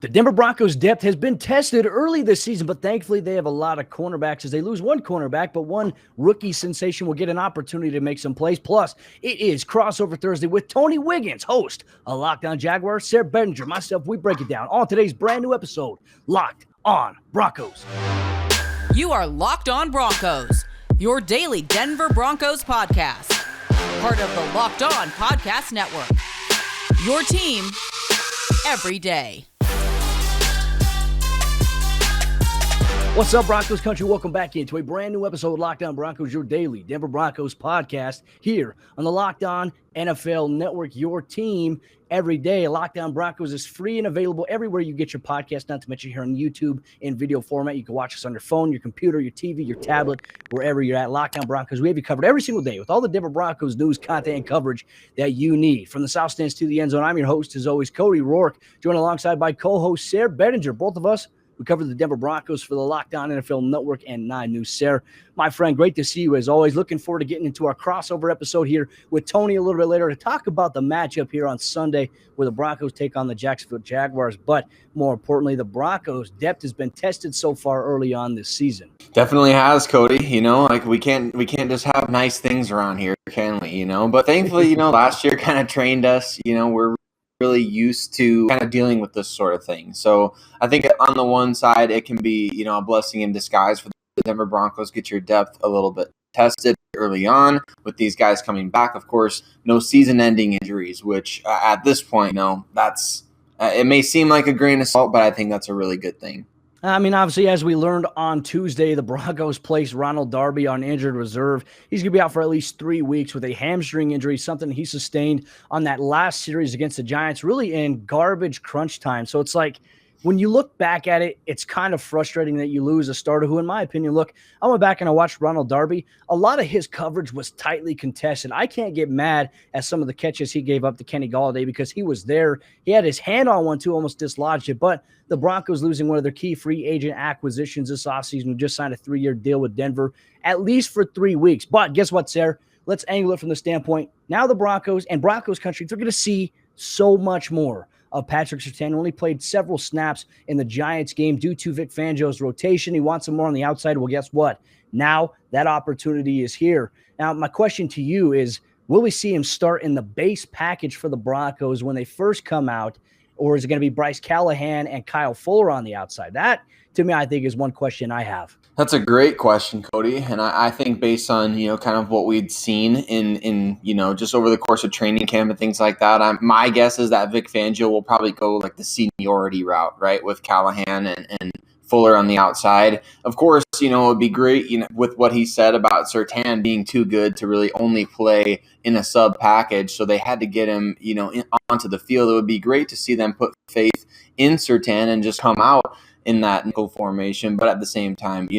The Denver Broncos' depth has been tested early this season, but thankfully they have a lot of cornerbacks as they lose one cornerback, but one rookie sensation will get an opportunity to make some plays. Plus, it is Crossover Thursday with Tony Wiggins, host of Locked On Jaguars, Sayre, Bedinger, myself. We break it down on today's brand new episode, Locked On Broncos. You are Locked On Broncos, your daily Denver Broncos podcast. Part of the Locked On Podcast Network. Your team every day. What's up, Broncos country? Welcome back into a brand new episode of Locked On Broncos, your daily Denver Broncos podcast here on the Locked On NFL Network, your team every day. Locked On Broncos is free and available everywhere you get your podcast, not to mention here on YouTube in video format. You can watch us on your phone, your computer, your TV, your tablet, wherever you're at. Locked On Broncos, we have you covered every single day with all the Denver Broncos news, content, and coverage that you need. From the South Stands to the end zone, I'm your host, as always, Cody Roark, joined alongside by co-host Sayre Bedinger. Both of us, we cover the Denver Broncos for the Locked On NFL Network and 9 News. Sayre, my friend, great to see you as always. Looking forward to getting into our crossover episode here with Tony a little bit later to talk about the matchup here on Sunday where the Broncos take on the Jacksonville Jaguars. But more importantly, the Broncos' depth has been tested so far early on this season. Definitely has, Cody. We can't just have nice things around here, can we? But thankfully, last year kind of trained us. We're really used to kind of dealing with this sort of thing. So I think on the one side, it can be, a blessing in disguise for the Denver Broncos, get your depth a little bit tested early on with these guys coming back. Of course, no season-ending injuries, which at this point, that's it may seem like a grain of salt, but I think that's a really good thing. Obviously, as we learned on Tuesday, the Broncos placed Ronald Darby on injured reserve. He's going to be out for at least 3 weeks with a hamstring injury, something he sustained on that last series against the Giants, really in garbage crunch time. So it's like, when you look back at it, it's kind of frustrating that you lose a starter who, in my opinion, I went back and I watched Ronald Darby. A lot of his coverage was tightly contested. I can't get mad at some of the catches he gave up to Kenny Golladay because he was there. He had his hand on one, too, almost dislodged it. But the Broncos losing one of their key free agent acquisitions this offseason, who just signed a 3-year deal with Denver, at least for 3 weeks. But guess what, Sayre? Let's angle it from the standpoint. Now the Broncos and Broncos country, they're going to see so much more of Patrick Surtain, who only played several snaps in the Giants game due to Vic Fangio's rotation. He wants him more on the outside. Well, guess what? Now that opportunity is here. Now, my question to you is, will we see him start in the base package for the Broncos when they first come out, or is it going to be Bryce Callahan and Kyle Fuller on the outside? That, to me, I think is one question I have. That's a great question, Cody. And I think based on, kind of what we'd seen in just over the course of training camp and things like that, my guess is that Vic Fangio will probably go like the seniority route, right, with Callahan and Fuller on the outside. Of course, it would be great, with what he said about Surtain being too good to really only play in a sub package. So they had to get him, onto the field. It would be great to see them put faith in Surtain and just come out in that nickel formation. But at the same time,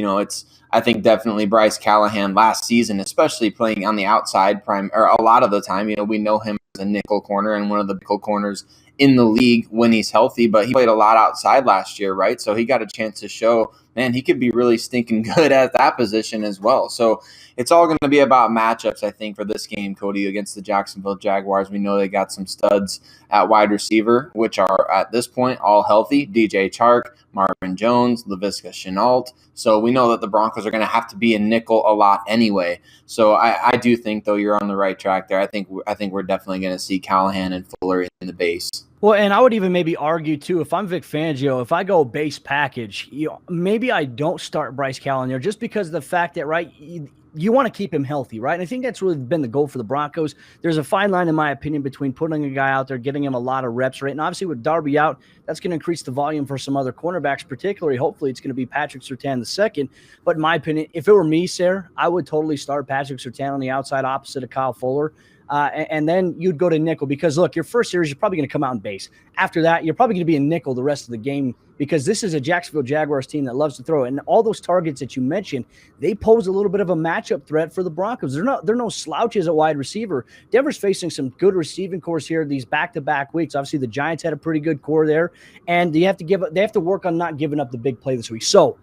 I think definitely Bryce Callahan last season, especially playing on the outside or a lot of the time, we know him as a nickel corner and one of the nickel corners in the league when he's healthy, but he played a lot outside last year, right? So he got a chance to show, man, he could be really stinking good at that position as well. So it's all going to be about matchups, I think, for this game, Cody, against the Jacksonville Jaguars. We know they got some studs at wide receiver, which are at this point all healthy. DJ Chark, Marvin Jones, Laviska Shenault. So we know that the Broncos are going to have to be in nickel a lot anyway. So I do think, though, you're on the right track there. I think we're definitely going to see Callahan and Fuller in the base. Well, and I would even maybe argue, too, if I'm Vic Fangio, if I go base package, maybe I don't start Bryce Callahan there just because of the fact that, right, you want to keep him healthy, right? And I think that's really been the goal for the Broncos. There's a fine line, in my opinion, between putting a guy out there, getting him a lot of reps, right? And obviously with Darby out, that's going to increase the volume for some other cornerbacks, particularly. Hopefully it's going to be Patrick Surtain II. But in my opinion, if it were me, Sayre, I would totally start Patrick Surtain on the outside opposite of Kyle Fuller. And then you'd go to nickel because, look, your first series, you're probably going to come out in base. After that, you're probably going to be in nickel the rest of the game because this is a Jacksonville Jaguars team that loves to throw. And all those targets that you mentioned, they pose a little bit of a matchup threat for the Broncos. They're no slouches at wide receiver. Denver's facing some good receiving cores here these back-to-back weeks. Obviously, the Giants had a pretty good core there. And they have to work on not giving up the big play this week. So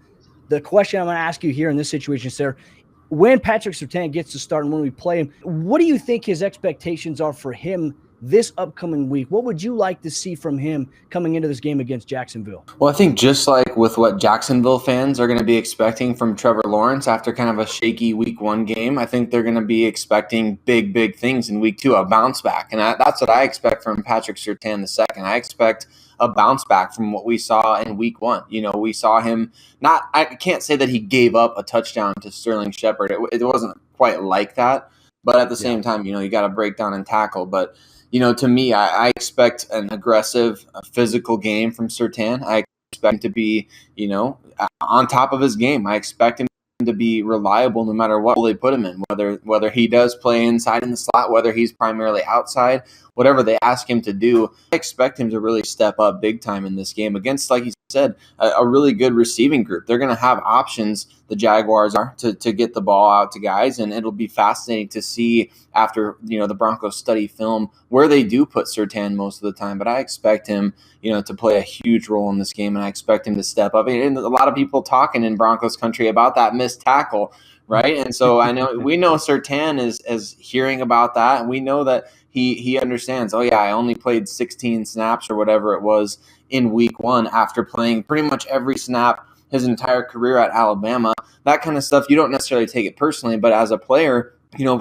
the question I'm going to ask you here in this situation, Sayre, when Patrick Surtain gets to start and when we play him, what do you think his expectations are for him this upcoming week. What would you like to see from him coming into this game against Jacksonville? Well, I think just like with what Jacksonville fans are going to be expecting from Trevor Lawrence after kind of a shaky week 1 game, I think they're going to be expecting big things in week 2, a bounce back. And that's what I expect from Patrick Surtain II. I expect a bounce back from what we saw in week 1. We saw him I can't say that he gave up a touchdown to Sterling Shepard. It wasn't quite like that. But at the same time, you got to break down and tackle. But, to me, I expect an aggressive, physical game from Surtain. I expect him to be, on top of his game. I expect him to be reliable no matter what they put him in, whether he does play inside in the slot, whether he's primarily outside, whatever they ask him to do. I expect him to really step up big time in this game against, like he said, a really good receiving group. They're going to have options, the Jaguars are, to get the ball out to guys, and it'll be fascinating to see after the Broncos study film where they do put Surtain most of the time. But I expect him to play a huge role in this game, and I expect him to step up. And a lot of people talking in Broncos country about that missed tackle, right? And so we know Surtain is hearing about that, and we know that he understands, oh yeah, I only played 16 snaps or whatever it was in week 1 after playing pretty much every snap his entire career at Alabama. That kind of stuff, you don't necessarily take it personally, but as a player,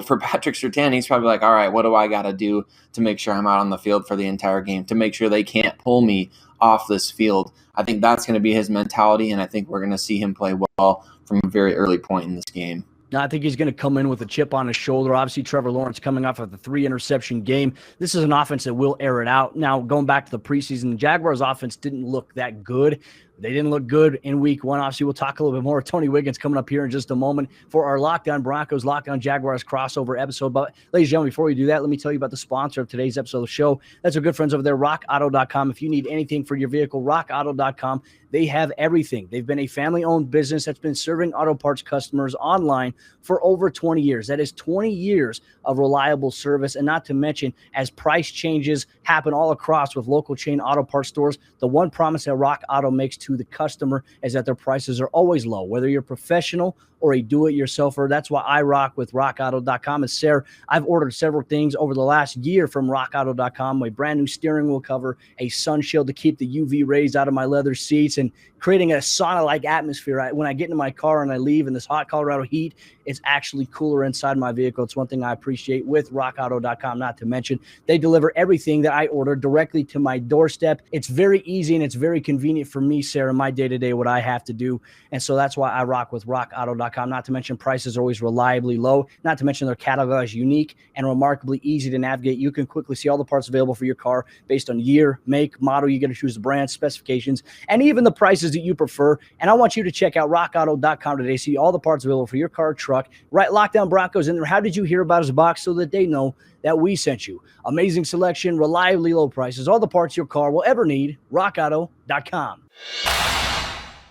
for Patrick Surtain, he's probably like, all right, what do I got to do to make sure I'm out on the field for the entire game, to make sure they can't pull me off this field? I think that's going to be his mentality, and I think we're going to see him play well from a very early point in this game. Now, I think he's going to come in with a chip on his shoulder. Obviously, Trevor Lawrence coming off of the 3-interception game. This is an offense that will air it out. Now, going back to the preseason, the Jaguars' offense didn't look that good. They didn't look good in week 1. Obviously, we'll talk a little bit more. Tony Wiggins coming up here in just a moment for our Locked On Broncos, Locked On Jaguars crossover episode. But, ladies and gentlemen, before we do that, let me tell you about the sponsor of today's episode of the show. That's our good friends over there, rockauto.com. If you need anything for your vehicle, rockauto.com. They have everything. They've been a family-owned business that's been serving auto parts customers online for over 20 years. That is 20 years of reliable service. And not to mention, as price changes happen all across with local chain auto parts stores, the one promise that Rock Auto makes to the customer is that their prices are always low, whether you're professional or a do-it-yourselfer. That's why I rock with rockauto.com. And Sayre, I've ordered several things over the last year from rockauto.com, a brand new steering wheel cover, a sun shield to keep the UV rays out of my leather seats, and creating a sauna-like atmosphere. When I get into my car and I leave in this hot Colorado heat, it's actually cooler inside my vehicle. It's one thing I appreciate with rockauto.com, not to mention they deliver everything that I order directly to my doorstep. It's very easy and it's very convenient for me, Sayre, in my day-to-day, what I have to do. And so that's why I rock with rockauto.com. Not to mention prices are always reliably low. Not to mention their catalog is unique and remarkably easy to navigate. You can quickly see all the parts available for your car based on year, make, model. You get to choose the brand, specifications, and even the prices that you prefer. And I want you to check out rockauto.com today. See all the parts available for your car, truck. Right, Locked On Broncos in there. How did you hear about his box? So that they know that we sent you. Amazing selection, reliably low prices, all the parts your car will ever need. rockauto.com.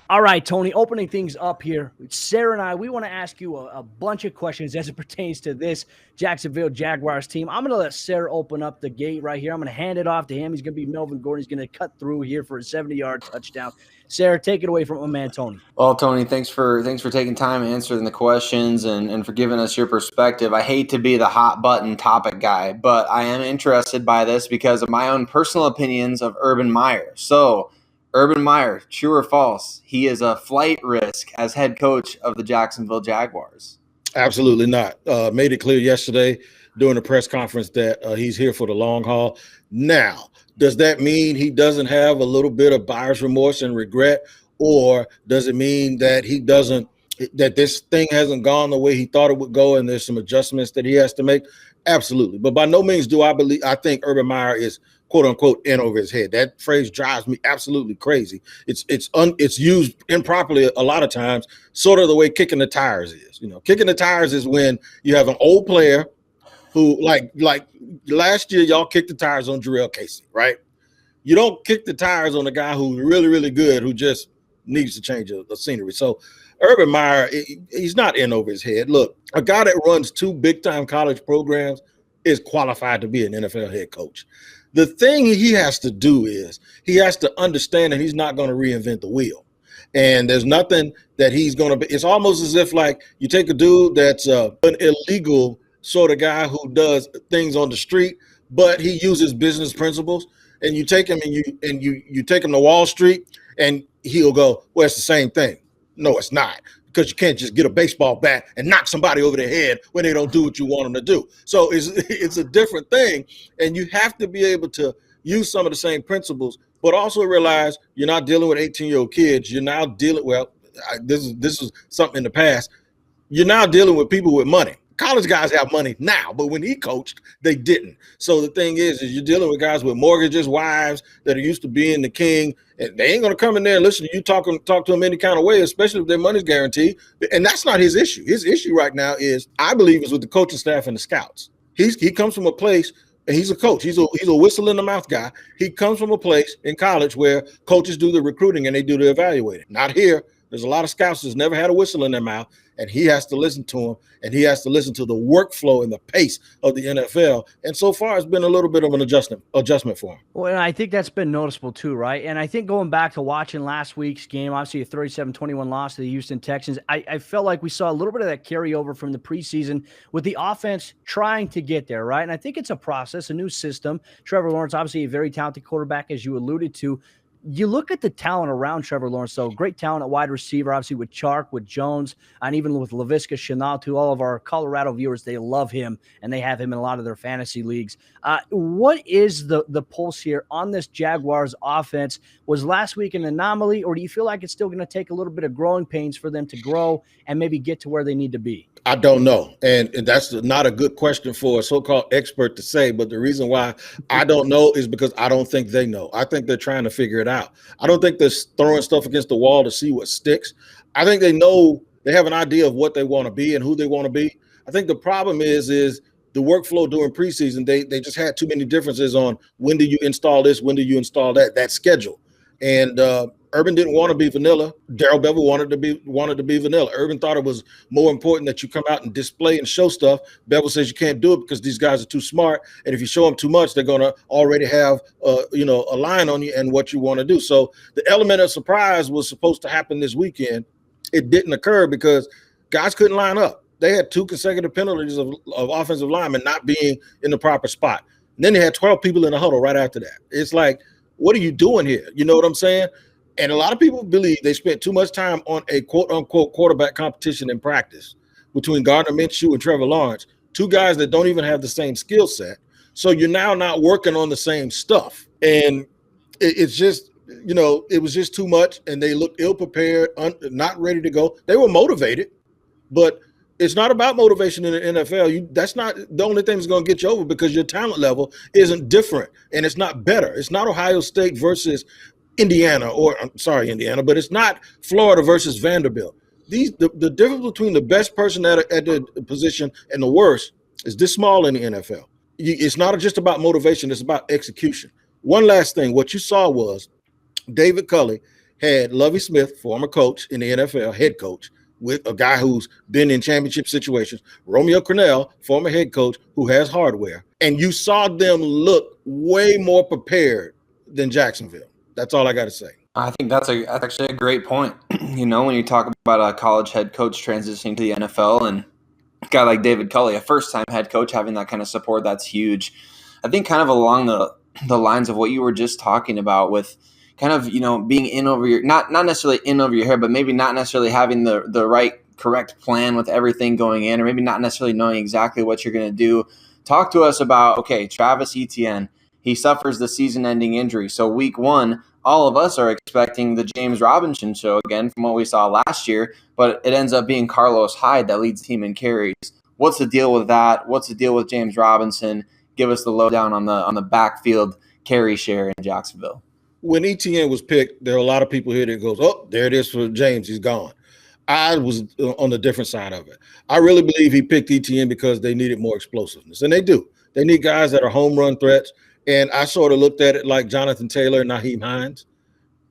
All right, Tony, opening things up here. Sayre and I, we want to ask you a bunch of questions as it pertains to this Jacksonville Jaguars team. I'm going to let Sayre open up the gate right here. I'm going to hand it off to him. He's going to be Melvin Gordon. He's going to cut through here for a 70-yard touchdown. Sayre, take it away from my man, Tony. Well, Tony, thanks for taking time and answering the questions and for giving us your perspective. I hate to be the hot button topic guy, but I am interested by this because of my own personal opinions of Urban Meyer. So, Urban Meyer, true or false, he is a flight risk as head coach of the Jacksonville Jaguars? Absolutely not. Made it clear yesterday during the press conference that he's here for the long haul. Now, does that mean he doesn't have a little bit of buyer's remorse and regret, or does it mean that that this thing hasn't gone the way he thought it would go and there's some adjustments that he has to make? Absolutely. But by no means I think Urban Meyer is quote unquote in over his head. That phrase drives me absolutely crazy. It's used improperly a lot of times, sort of the way kicking the tires is. Kicking the tires is when you have an old player who like last year y'all kicked the tires on Jarrell Casey, right? You don't kick the tires on a guy who's really, really good who just needs to change the scenery. So Urban Meyer, he's not in over his head. Look, a guy that runs 2 big-time college programs is qualified to be an NFL head coach. The thing he has to do is he has to understand that he's not going to reinvent the wheel. And there's nothing that he's going to be. It's almost as if like you take a dude that's an illegal sort of guy who does things on the street, but he uses business principles. And you take him and you take him to Wall Street, and he'll go, well, it's the same thing. No, it's not, because you can't just get a baseball bat and knock somebody over the head when they don't do what you want them to do. So it's a different thing, and you have to be able to use some of the same principles, but also realize you're not dealing with 18-year-old kids. You're now dealing this is something in the past. You're now dealing with people with money. College guys have money now, but when he coached, they didn't. So the thing is you're dealing with guys with mortgages, wives that are used to being the king, and they ain't going to come in there and listen to you talk to them any kind of way, especially if their money's guaranteed. And that's not his issue. His issue right now is, I believe, is with the coaching staff and the scouts. He comes from a place, and he's a coach. He's a whistle in the mouth guy. He comes from a place in college where coaches do the recruiting and they do the evaluating. Not here. There's a lot of scouts that's never had a whistle in their mouth, and he has to listen to them, and he has to listen to the workflow and the pace of the NFL. And so far, it's been a little bit of an adjustment for him. Well, and I think that's been noticeable too, right? And I think going back to watching last week's game, obviously a 37-21 loss to the Houston Texans, I felt like we saw a little bit of that carryover from the preseason with the offense trying to get there, right? And I think it's a process, a new system. Trevor Lawrence, obviously a very talented quarterback, as you alluded to. You look at the talent around Trevor Lawrence, so great talent at wide receiver, obviously with Chark, with Jones, and even with Laviska Shenault, to all of our Colorado viewers, they love him, and they have him in a lot of their fantasy leagues. What is the pulse here on this Jaguars offense? Was last week an anomaly, or do you feel like it's still going to take a little bit of growing pains for them to grow and maybe get to where they need to be? I don't know. And that's not a good question for a so-called expert to say. But the reason why I don't know is because I don't think they know. I think they're trying to figure it out. I don't think they're throwing stuff against the wall to see what sticks. I think they know, they have an idea of what they want to be and who they want to be. I think the problem is the workflow during preseason. They just had too many differences on when do you install this, when do you install that schedule. And Urban didn't want to be vanilla. Darrell Bevel wanted to be vanilla. Urban thought it was more important that you come out and display and show stuff. Bevel says you can't do it because these guys are too smart, and if you show them too much, they're going to already have a line on you and what you want to do. So the element of surprise was supposed to happen this weekend. It didn't occur because guys couldn't line up. They had 2 consecutive penalties of offensive linemen not being in the proper spot. And then they had 12 people in the huddle right after that. It's like, what are you doing here? You know what I'm saying? And a lot of people believe they spent too much time on a quote-unquote quarterback competition in practice between Gardner Minshew and Trevor Lawrence, 2 guys that don't even have the same skill set. So you're now not working on the same stuff. And it's just, it was just too much, and they looked ill-prepared, not ready to go. They were motivated, but it's not about motivation in the NFL. That's not the only thing that's going to get you over, because your talent level isn't different, and it's not better. It's not Ohio State versus Indiana, but it's not Florida versus Vanderbilt. The difference between the best person at the position and the worst is this small in the NFL. It's not just about motivation. It's about execution. One last thing. What you saw was David Culley had Lovie Smith, former coach in the NFL, head coach, with a guy who's been in championship situations, Romeo Crennel, former head coach who has hardware. And you saw them look way more prepared than Jacksonville. That's all I got to say. I think that's actually a great point. When you talk about a college head coach transitioning to the NFL, and a guy like David Culley, a first-time head coach, having that kind of support, that's huge. I think kind of along the lines of what you were just talking about with kind of, being in over your, not necessarily in over your head, but maybe not necessarily having the right, correct plan with everything going in, or maybe not necessarily knowing exactly what you're going to do. Talk to us about, okay, Travis Etienne, he suffers the season-ending injury. So week 1, all of us are expecting the James Robinson show again from what we saw last year, but it ends up being Carlos Hyde that leads the team in carries. What's the deal with that? What's the deal with James Robinson? Give us the lowdown on the backfield carry share in Jacksonville. When Etienne was picked, there are a lot of people here that goes, oh, there it is for James. He's gone. I was on the different side of it. I really believe he picked Etienne because they needed more explosiveness, and they do. They need guys that are home run threats. And I sort of looked at it like Jonathan Taylor and Naheem Hines.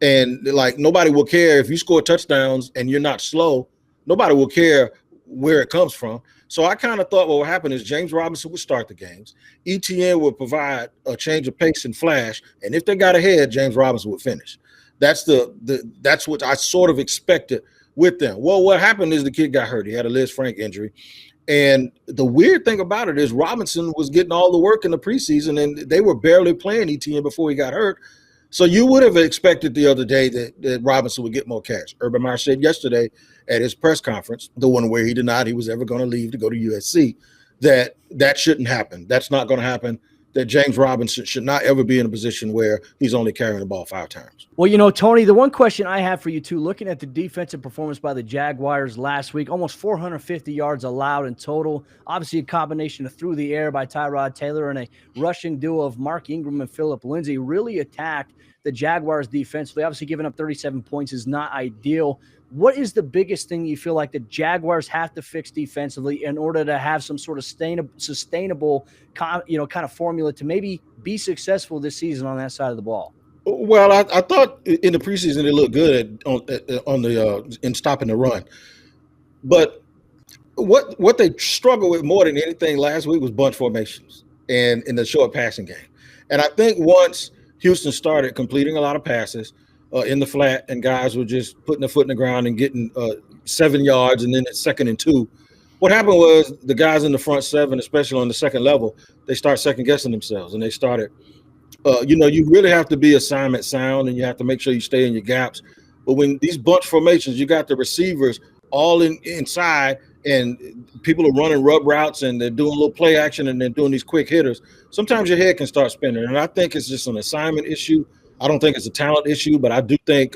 And like, nobody will care if you score touchdowns and you're not slow. Nobody will care where it comes from. So I kind of thought what would happen is James Robinson would start the games. Etienne would provide a change of pace and flash. And if they got ahead, James Robinson would finish. That's what I sort of expected with them. Well, what happened is the kid got hurt. He had a Liz Frank injury. And the weird thing about it is Robinson was getting all the work in the preseason, and they were barely playing ETN before he got hurt. So you would have expected the other day that Robinson would get more cash. Urban Meyer said yesterday at his press conference, the one where he denied he was ever going to leave to go to USC, that shouldn't happen. That's not going to happen. That James Robinson should not ever be in a position where he's only carrying the ball 5 times. Well, Tony, the one question I have for you, too, looking at the defensive performance by the Jaguars last week, almost 450 yards allowed in total. Obviously, a combination of through the air by Tyrod Taylor and a rushing duo of Mark Ingram and Phillip Lindsay really attacked the Jaguars defensively. Obviously, giving up 37 points is not ideal. What is the biggest thing you feel like the Jaguars have to fix defensively in order to have some sort of sustainable kind of formula to maybe be successful this season on that side of the ball? Well, I thought in the preseason they looked good in stopping the run, but what they struggled with more than anything last week was bunch formations and in the short passing game. And I think once Houston started completing a lot of passes in the flat, and guys were just putting their foot in the ground and getting 7 yards, and then at 2nd and 2. What happened was the guys in the front 7, especially on the second level, they start second guessing themselves, and they started. You really have to be assignment sound, and you have to make sure you stay in your gaps. But when these bunch formations, you got the receivers all inside, and people are running rub routes, and they're doing a little play action, and they're doing these quick hitters. Sometimes your head can start spinning, and I think it's just an assignment issue. I don't think it's a talent issue, but I do think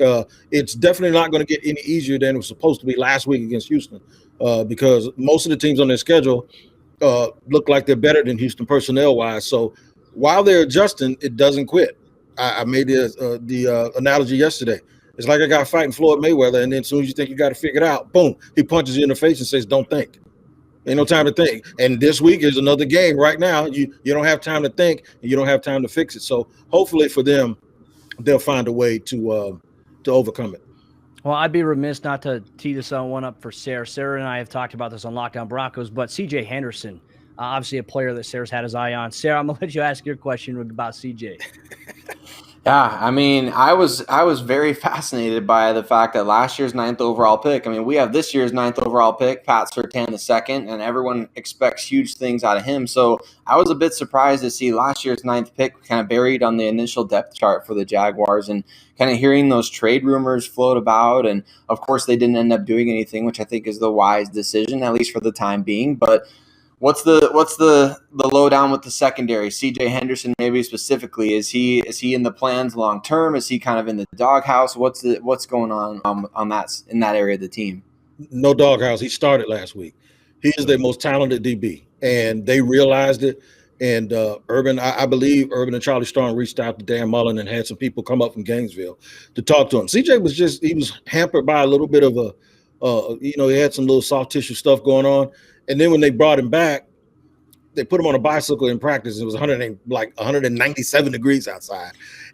it's definitely not going to get any easier than it was supposed to be last week against Houston because most of the teams on their schedule look like they're better than Houston personnel-wise. So while they're adjusting, it doesn't quit. I made the analogy yesterday. It's like a guy fighting Floyd Mayweather, and then as soon as you think you got to figure it out, boom, he punches you in the face and says, "Don't think." Ain't no time to think. And this week is another game. Right now, you don't have time to think, and you don't have time to fix it. So hopefully for them, they'll find a way to overcome it. Well, I'd be remiss not to tee this one up for Sayre. Sayre and I have talked about this on Locked On Broncos, but C.J. Henderson, obviously a player that Sayre's had his eye on. Sayre, I'm going to let you ask your question about C.J. Yeah, I mean, I was very fascinated by the fact that last year's 9th overall pick, I mean, we have this year's 9th overall pick, Pat Surtain II, and everyone expects huge things out of him. So I was a bit surprised to see last year's 9th pick kind of buried on the initial depth chart for the Jaguars and kind of hearing those trade rumors float about. And of course, they didn't end up doing anything, which I think is the wise decision, at least for the time being. But what's the lowdown with the secondary? CJ Henderson, maybe specifically, is he in the plans long term? Is he kind of in the doghouse? What's going on that in that area of the team? No doghouse. He started last week. He is their most talented DB, and they realized it. And I believe Urban and Charlie Strong reached out to Dan Mullen and had some people come up from Gainesville to talk to him. CJ was hampered by a little bit of he had some little soft tissue stuff going on. And then when they brought him back, they put him on a bicycle in practice. It was 197 degrees outside.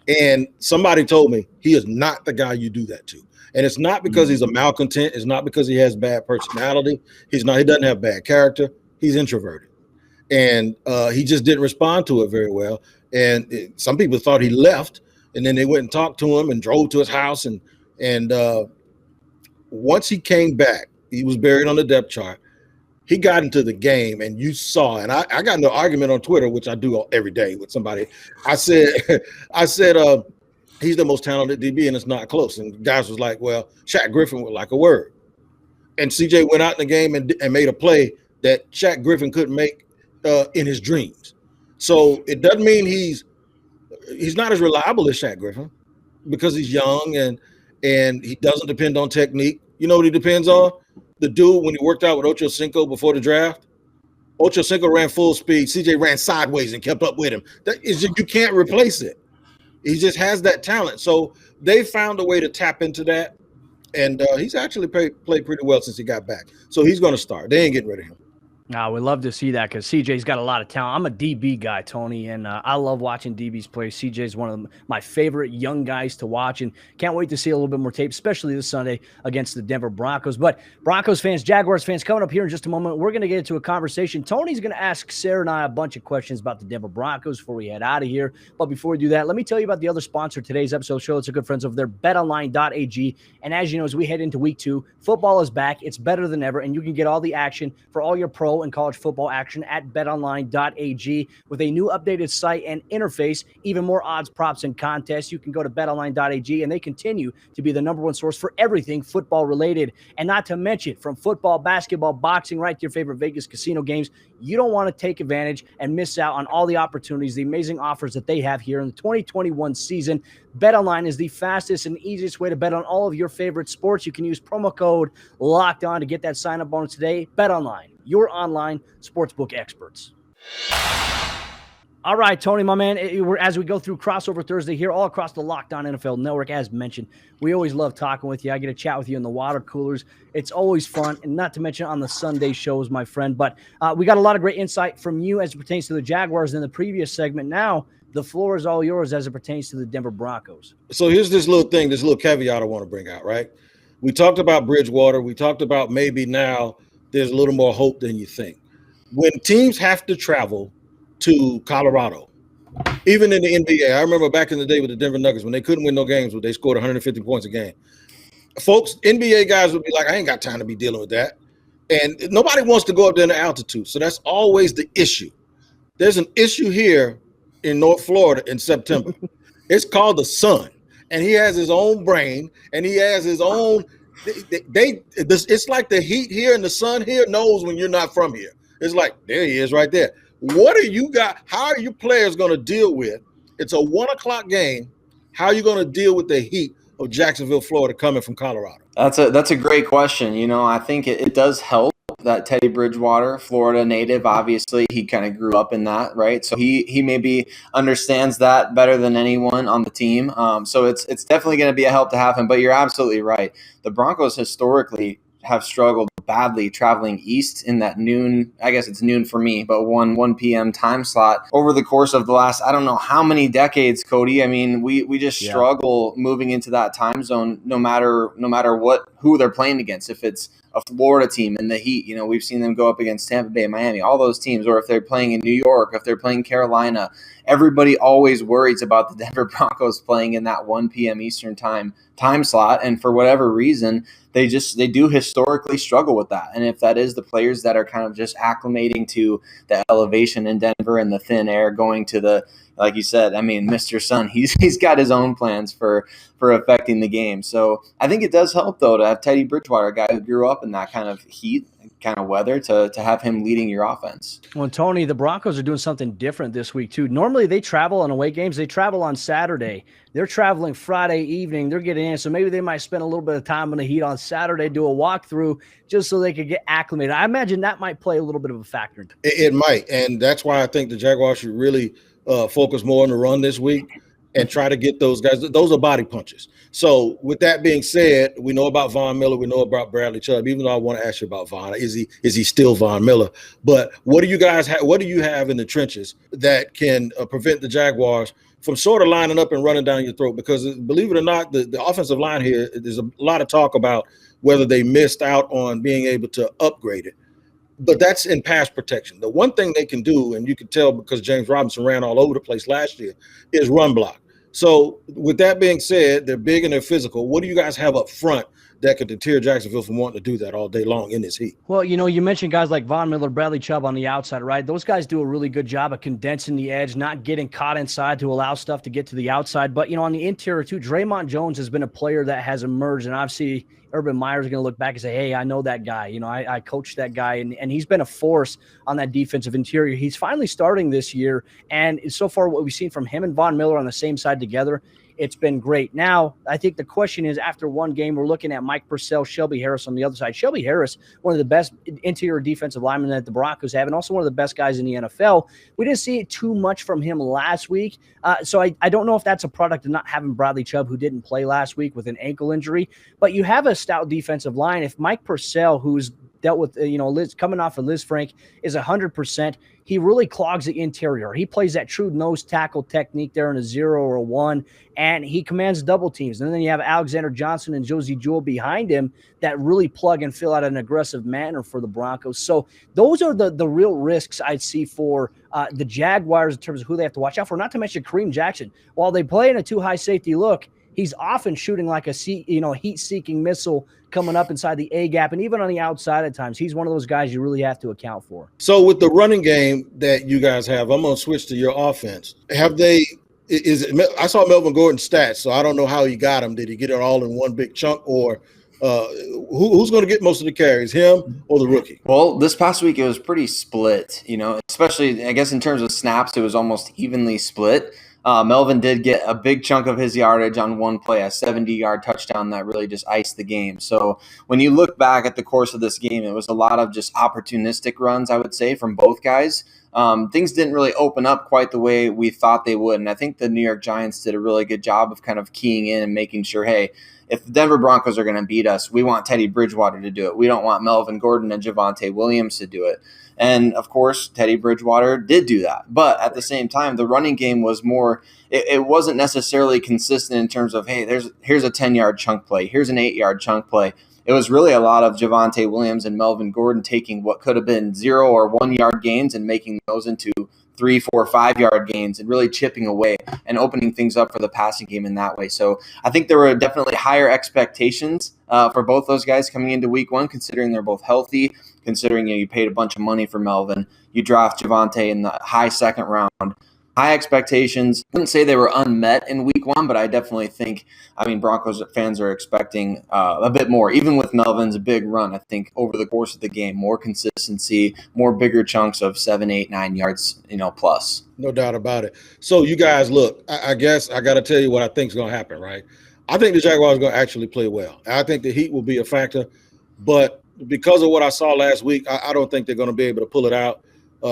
And somebody told me he is not the guy you do that to. And it's not because he's a malcontent. It's not because he has bad personality. He doesn't have bad character. He's introverted. And he just didn't respond to it very well. And some people thought he left. And then they went and talked to him and drove to his house. And once he came back, he was buried on the depth chart. He got into the game, and you saw, and I got into an argument on Twitter, which I do every day with somebody. I said, he's the most talented DB, and it's not close. And guys was like, well, Shaq Griffin would like a word. And CJ went out in the game and made a play that Shaq Griffin couldn't make in his dreams. So it doesn't mean he's not as reliable as Shaq Griffin because he's young and he doesn't depend on technique. You know what he depends on? The dude, when he worked out with Ocho Cinco before the draft, Ocho Cinco ran full speed. CJ ran sideways and kept up with him. You can't replace it. He just has that talent. So they found a way to tap into that, and he's actually played pretty well since he got back. So he's going to start. They ain't getting rid of him. No, we love to see that because CJ's got a lot of talent. I'm a DB guy, Tony, and I love watching DBs play. CJ's one of my favorite young guys to watch, and can't wait to see a little bit more tape, especially this Sunday against the Denver Broncos. But Broncos fans, Jaguars fans, coming up here in just a moment, we're going to get into a conversation. Tony's going to ask Sayre and I a bunch of questions about the Denver Broncos before we head out of here. But before we do that, let me tell you about the other sponsor of today's episode show. It's our good friends over there, betonline.ag. And as you know, as we head into week 2, football is back. It's better than ever, and you can get all the action for all your pro pro and college football action at betonline.ag with a new updated site and interface, even more odds, props, and contests. You can go to betonline.ag, and they continue to be the number one source for everything football related. And not to mention, from football, basketball, boxing, right to your favorite Vegas casino games, you don't want to take advantage and miss out on all the opportunities, the amazing offers that they have here in the 2021 season. BetOnline is the fastest and easiest way to bet on all of your favorite sports. You can use promo code LOCKEDON to get that sign-up bonus today. BetOnline, your online sportsbook experts. All right, Tony, my man, as we go through Crossover Thursday here all across the Locked On NFL Network, as mentioned, we always love talking with you. I get to chat with you in the water coolers. It's always fun, and not to mention on the Sunday shows, my friend. But we got a lot of great insight from you as it pertains to the Jaguars in the previous segment. Now, the floor is all yours as it pertains to the Denver Broncos. So here's this little thing, this little caveat I want to bring out, right? We talked about Bridgewater. We talked about maybe now there's a little more hope than you think. When teams have to travel to Colorado, even in the NBA, I remember back in the day with the Denver Nuggets when they couldn't win no games, but they scored 150 points a game. Folks, NBA guys would be like, I ain't got time to be dealing with that. And nobody wants to go up there in the altitude. So that's always the issue. There's an issue here in North Florida in September. It's called the sun. And he has his own brain, and he has his own it's like the heat here and the sun here knows when you're not from here. It's like, there he is right there. What are you got? How are you players going to deal with? It's a 1:00 game. How are you going to deal with the heat of Jacksonville, Florida, coming from Colorado? That's a great question. You know, I think it does help that Teddy Bridgewater, Florida native, obviously he kind of grew up in that, right? So he maybe understands that better than anyone on the team. So it's definitely going to be a help to have him. But you're absolutely right. The Broncos historically have struggled badly traveling east in that noon, I guess it's noon for me, but 1 p.m. time slot over the course of the last, I don't know how many decades, Cody. I mean, we just struggle moving into that time zone no matter who they're playing against. If it's a Florida team in the heat, you know, we've seen them go up against Tampa Bay, Miami, all those teams, or if they're playing in New York, if they're playing Carolina, everybody always worries about the Denver Broncos playing in that 1 p.m. Eastern time slot. And for whatever reason, they do historically struggle with that. And if that is the players that are kind of just acclimating to the elevation in Denver and the thin air going to the, like you said, I mean, Mr. Sun, he's got his own plans for affecting the game. So I think it does help, though, to have Teddy Bridgewater, a guy who grew up in that kind of heat, kind of weather, to have him leading your offense. Well, Tony, the Broncos are doing something different this week, too. Normally they travel on away games. They travel on Saturday. They're traveling Friday evening. They're getting in, so maybe they might spend a little bit of time in the heat on Saturday, do a walkthrough just so they could get acclimated. I imagine that might play a little bit of a factor. It might, and that's why I think the Jaguars should really focus more on the run this week and try to get those guys. Those are body punches. So with that being said, we know about Von Miller. We know about Bradley Chubb. Even though I want to ask you about Von, is he still Von Miller? But what do you guys have? What do you have in the trenches that can prevent the Jaguars from sort of lining up and running down your throat? Because believe it or not, the offensive line here, there's a lot of talk about whether they missed out on being able to upgrade it. But that's in pass protection. The one thing they can do, and you can tell because James Robinson ran all over the place last year, is run block. So with that being said, they're big and they're physical. What do you guys have up front that could deter Jacksonville from wanting to do that all day long in this heat? Well, you know, you mentioned guys like Von Miller, Bradley Chubb on the outside, right? Those guys do a really good job of condensing the edge, not getting caught inside to allow stuff to get to the outside. But, you know, on the interior too, Draymond Jones has been a player that has emerged, and obviously Urban Meyer is going to look back and say, hey, I know that guy. You know, I coached that guy, and he's been a force on that defensive interior. He's finally starting this year, and so far what we've seen from him and Von Miller on the same side together, it's been great. Now, I think the question is, after one game, we're looking at Mike Purcell, Shelby Harris on the other side. Shelby Harris, one of the best interior defensive linemen that the Broncos have, and also one of the best guys in the NFL. We didn't see too much from him last week, so I don't know if that's a product of not having Bradley Chubb, who didn't play last week with an ankle injury. But you have a stout defensive line. If Mike Purcell, who's dealt with, coming off of Liz Frank, is 100%, he really clogs the interior. He plays that true nose tackle technique there in a 0 or a 1, and he commands double teams. And then you have Alexander Johnson and Josie Jewell behind him that really plug and fill out an aggressive manner for the Broncos. So those are the real risks I'd see for the Jaguars in terms of who they have to watch out for, not to mention Kareem Jackson. While they play in a too high safety look, he's often shooting like a heat-seeking missile coming up inside the A gap, and even on the outside at times. He's one of those guys you really have to account for. So with the running game that you guys have, I'm going to switch to your offense. I saw Melvin Gordon's stats, so I don't know how he got them. Did he get it all in one big chunk, or who's going to get most of the carries, him or the rookie? Well, this past week it was pretty split, especially I guess in terms of snaps, it was almost evenly split. Melvin did get a big chunk of his yardage on one play, a 70-yard touchdown that really just iced the game. So when you look back at the course of this game, it was a lot of just opportunistic runs, I would say, from both guys. Things didn't really open up quite the way we thought they would. And I think the New York Giants did a really good job of kind of keying in and making sure, hey, if the Denver Broncos are going to beat us, we want Teddy Bridgewater to do it. We don't want Melvin Gordon and Javonte Williams to do it. And, of course, Teddy Bridgewater did do that. But at the same time, the running game was more – it wasn't necessarily consistent in terms of, hey, here's a 10-yard chunk play. Here's an 8-yard chunk play. It was really a lot of Javonte Williams and Melvin Gordon taking what could have been 0 or 1 yard gains and making those into 3, 4, 5 yard gains and really chipping away and opening things up for the passing game in that way. So I think there were definitely higher expectations for both those guys coming into week one, considering they're both healthy, considering you paid a bunch of money for Melvin. You draft Javonte in the high second round. High expectations. I wouldn't say they were unmet in week one, but I definitely think, Broncos fans are expecting a bit more. Even with Melvin's big run, I think over the course of the game, more consistency, more bigger chunks of 7, 8, 9 yards, plus. No doubt about it. So you guys, look, I guess I got to tell you what I think is going to happen, right? I think the Jaguars are going to actually play well. I think the heat will be a factor, but because of what I saw last week, I don't think they're going to be able to pull it out.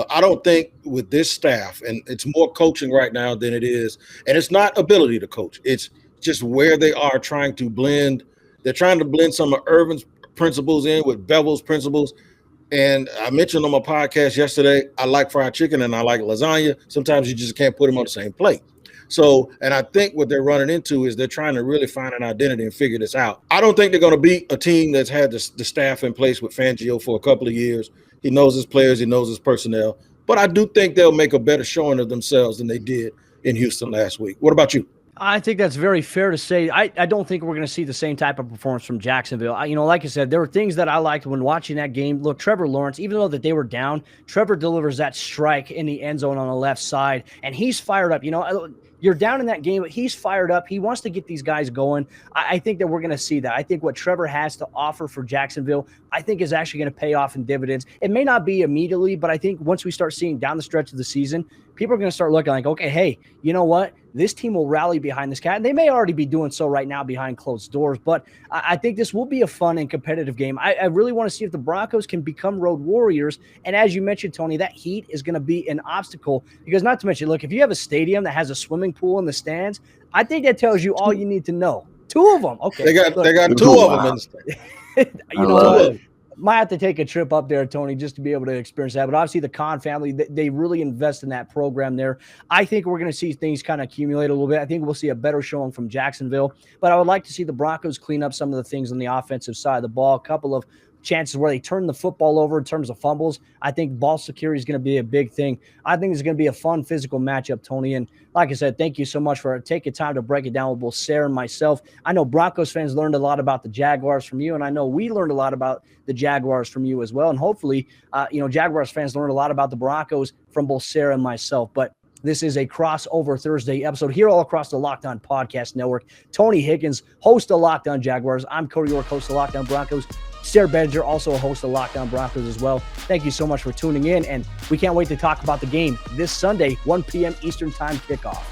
I don't think with this staff, and it's more coaching right now than it is, and it's not ability to coach. It's just where they are trying to blend. They're trying to blend some of Urban's principles in with Bevel's principles. And I mentioned on my podcast yesterday, I like fried chicken and I like lasagna. Sometimes you just can't put them on the same plate. So, and I think what they're running into is they're trying to really find an identity and figure this out. I don't think they're going to beat a team that's had the staff in place with Fangio for a couple of years. He knows his players. He knows his personnel. But I do think they'll make a better showing of themselves than they did in Houston last week. What about you? I think that's very fair to say. I don't think we're going to see the same type of performance from Jacksonville. Like I said, there were things that I liked when watching that game. Look, Trevor Lawrence, even though that they were down, Trevor delivers that strike in the end zone on the left side, and he's fired up. You're down in that game, but he's fired up. He wants to get these guys going. I think that we're going to see that. I think what Trevor has to offer for Jacksonville, I think is actually going to pay off in dividends. It may not be immediately, but I think once we start seeing down the stretch of the season, people are going to start looking like, okay, hey, you know what? This team will rally behind this cat. And they may already be doing so right now behind closed doors, but I think this will be a fun and competitive game. I really want to see if the Broncos can become road warriors. And as you mentioned, Tony, that heat is going to be an obstacle because not to mention, look, if you have a stadium that has a swimming pool in the stands, I think that tells you all you need to know. 2 of them. Okay. They got 2 of them in the stands. You know what? Might have to take a trip up there, Tony, just to be able to experience that. But obviously the Khan family, they really invest in that program there. I think we're going to see things kind of accumulate a little bit. I think we'll see a better showing from Jacksonville. But I would like to see the Broncos clean up some of the things on the offensive side of the ball. A couple of chances where they turn the football over in terms of fumbles. I think ball security is going to be a big thing. I think it's going to be a fun physical matchup, Tony. And like I said, thank you so much for taking time to break it down with both Sayre and myself. I know Broncos fans learned a lot about the Jaguars from you, and I know we learned a lot about the Jaguars from you as well. And hopefully, Jaguars fans learned a lot about the Broncos from both Sayre and myself. But this is a crossover Thursday episode here all across the Locked On Podcast Network. Tony Higgins, host of Locked On Jaguars. I'm Cody Roark, host of Locked On Broncos. Sayre Bedinger, also a host of Locked On Broncos as well. Thank you so much for tuning in, and we can't wait to talk about the game this Sunday, 1 p.m. Eastern Time kickoff.